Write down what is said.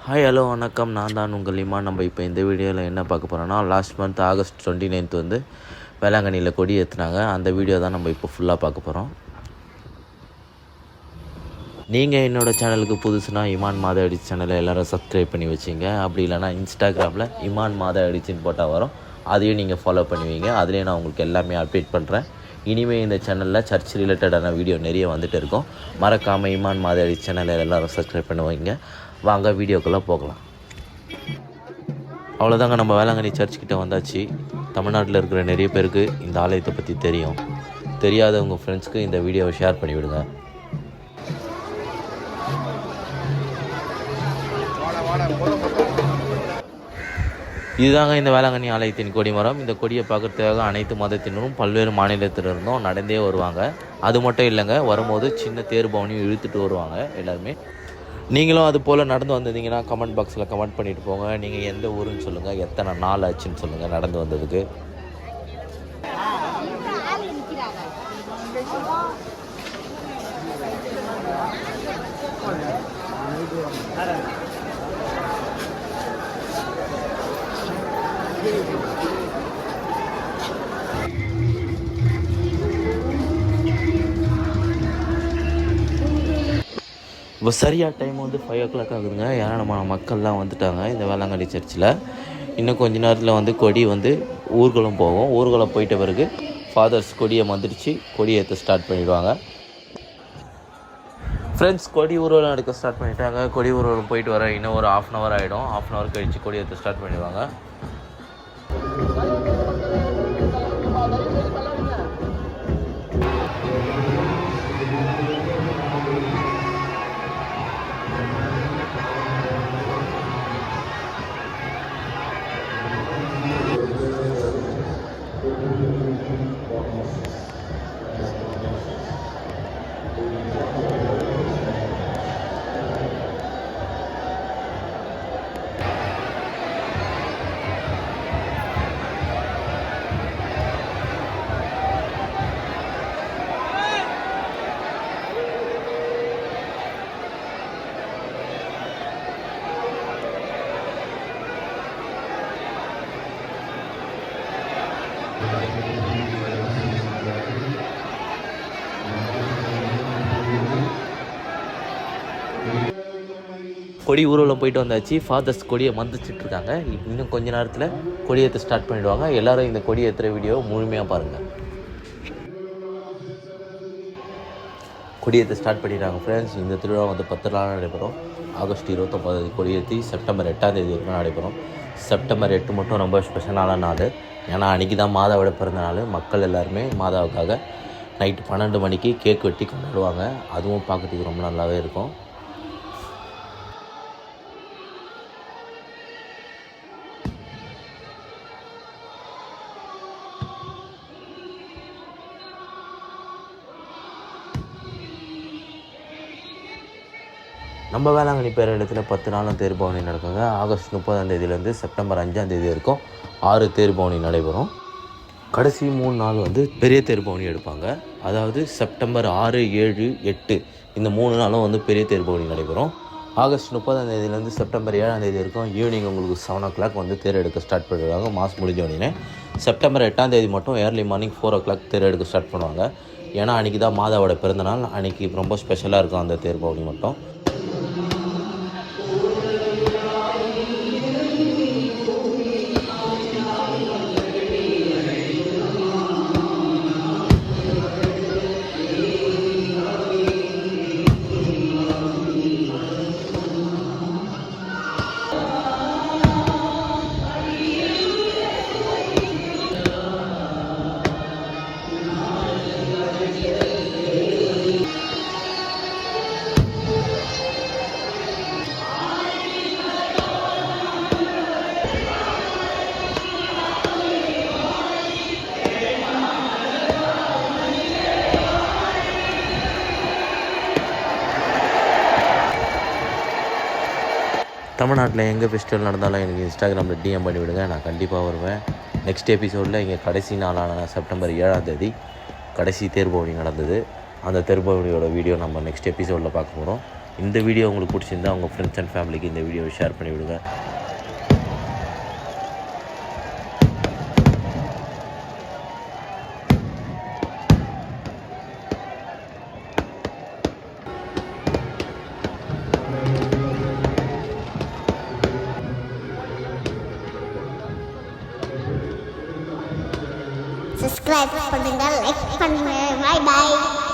Hi hello வணக்கம். நான் தான் உங்கள் இமான். நம்ம இப்போ இந்த வீடியோவில் என்ன பார்க்க போகிறோன்னா, லாஸ்ட் மந்த் ஆகஸ்ட் 29 வந்து வேளாங்கண்ணியில் கொடி ஏற்றுனாங்க. அந்த வீடியோ தான் நம்ம இப்போ ஃபுல்லாக பார்க்க போகிறோம். நீங்கள் என்னோடய சேனலுக்கு புதுசுனா இமான் மாதா அடிச்சு சேனலை எல்லோரும் சப்ஸ்கிரைப் பண்ணி வச்சிங்க. அப்படி இல்லைனா இன்ஸ்டாகிராமில் இமான் மாதா அடிச்சின்னு போட்டால் வரும், அதையும் நீங்கள் ஃபாலோ பண்ணுவீங்க. அதுலேயே நான் உங்களுக்கு எல்லாமே அப்டேட் பண்ணுறேன். இனிமேல் இந்த சேனலில் சர்ச் ரிலேட்டடான வீடியோ நிறைய வந்துட்டு இருக்கும். மறக்காமல் இமான் மாதா அடிச்சு சேனலை எல்லோரும் சப்ஸ்கிரைப் பண்ணுவீங்க. வாங்க வீடியோக்குள்ளே போகலாம். அவ்வளோதாங்க, நம்ம வேளாங்கண்ணி சர்ச்சுக்கிட்ட வந்தாச்சு. தமிழ்நாட்டில் இருக்கிற நிறைய பேருக்கு இந்த ஆலயத்தை பற்றி தெரியும். தெரியாதவங்க ஃப்ரெண்ட்ஸ்க்கு இந்த வீடியோவை ஷேர் பண்ணிவிடுங்க. இதுதாங்க இந்த வேளாங்கண்ணி ஆலயத்தின் கொடிமரம். இந்த கொடியை பார்க்குறதுக்காக அனைத்து மதத்தினரும் பல்வேறு மாநிலத்திலிருந்தும் நடந்தே வருவாங்க. அது மட்டும் இல்லைங்க, வரும்போது சின்ன தேர் பவனியும் இழுத்துட்டு வருவாங்க எல்லாருமே. நீங்களும் அது போல் நடந்து வந்திருந்தீங்கன்னா கமெண்ட் பாக்ஸில் கமெண்ட் பண்ணிவிட்டு போங்க. நீங்கள் எந்த ஊருன்னு சொல்லுங்கள், எத்தனை நாள் ஆச்சுன்னு சொல்லுங்கள் நடந்து வந்ததுக்கு. இப்போ சரியாக டைம் வந்து 5 o'clock ஆகுதுங்க. ஏன்னா நம்ம மக்கள்லாம் வந்துட்டாங்க இந்த வேளாங்கண்ணி சர்ச்சில். இன்னும் கொஞ்ச நேரத்தில் வந்து கொடி வந்து ஊர்வலம் போகும். ஊர்வலம் போயிட்ட பிறகு ஃபாதர்ஸ் கொடியை மந்திரிச்சு கொடி ஏற்ற ஸ்டார்ட் பண்ணிவிடுவாங்க. ஃப்ரெண்ட்ஸ், கொடி ஊர்வலம் எடுக்க ஸ்டார்ட் பண்ணிட்டாங்க. கொடி ஊர்வலம் போயிட்டு வர இன்னும் ஒரு 1/2 hour ஆகிடும். 1/2 hour கழித்து கொடி ஏற்ற ஸ்டார்ட் பண்ணிடுவாங்க. கொடி ஊர்வலம் போயிட்டு வந்தாச்சு. ஃபாதர்ஸ் கொடியை மந்திச்சிட்டு இருக்காங்க. இன்னும் கொஞ்ச நேரத்தில் கொடியேற்ற ஸ்டார்ட் பண்ணிவிடுவாங்க. எல்லோரும் இந்த கொடியேற்றுற வீடியோ முழுமையாக பாருங்கள். கொடியேற்ற ஸ்டார்ட் பண்ணிடுறாங்க ஃப்ரெண்ட்ஸ். இந்த திருவிழா வந்து 10 நாள் நடைபெறும். ஆகஸ்ட் 29 கொடியேற்றி செப்டம்பர் 8 வரைக்கும் நடைபெறும். செப்டம்பர் 8 மட்டும் ரொம்ப ஸ்பெஷலான நாள். ஏன்னா அன்றைக்கி தான் மாதாவோட பிறந்த நாள். மக்கள் எல்லாருமே மாதாவுக்காக நைட்டு 12 மணிக்கு கேக் வெட்டி கொண்டாடுவாங்க. அதுவும் பார்க்குறதுக்கு ரொம்ப நல்லாவே இருக்கும். நம்ம வேளாங்கண்ணி பேரிடத்தில் 10 நாளும் தேர் பவனி நடக்குங்க. ஆகஸ்ட் 30 செப்டம்பர் 5 வரைக்கும் 6 தேர் பவனி நடைபெறும். கடைசி 3 நாள் வந்து பெரிய தேர் பவனி எடுப்பாங்க. அதாவது செப்டம்பர் 6, 7, 8 இந்த 3 நாளும் வந்து பெரிய தேர் பவனி நடைபெறும். ஆகஸ்ட் 30 செப்டம்பர் 7 வரைக்கும் ஈவினிங் உங்களுக்கு 7 o'clock வந்து தேர் எடுக்க ஸ்டார்ட் பண்ணிடுவாங்க. மாதம் முடிஞ்சோடனே செப்டம்பர் 8 மட்டும் ஏர்லி மார்னிங் 4 o'clock தேர் எடுக்க ஸ்டார்ட் பண்ணுவாங்க. ஏன்னா அன்றைக்கி தான் மாதாவோட பிறந்தநாள். அன்றைக்கி ரொம்ப ஸ்பெஷலாக இருக்கும் அந்த தேர் பவனி மட்டும். தமிழ்நாட்டில் எங்கே ஃபெஸ்டிவல் நடந்தாலும் எனக்கு இன்ஸ்டாகிராமில் டிஎம் பண்ணிவிடுங்க. நான் கண்டிப்பாக வருவேன். நெக்ஸ்ட் எபிசோடில் இங்கே கடைசி நாளான செப்டம்பர் 7 கடைசி தேர்பவனி நடந்தது. அந்த தேர்பவனியோட வீடியோ நம்ம நெக்ஸ்ட் எபிசோடில் பார்க்க போகிறோம். இந்த வீடியோ உங்களுக்கு பிடிச்சிருந்தா உங்கள் ஃப்ரெண்ட்ஸ் அண்ட் ஃபேமிலிக்கு இந்த வீடியோவை ஷேர் பண்ணி விடுங்க. சப்ஸ்கிரைப் பண்ணுங்க, லைக் பண்ணுங்க. Bye by.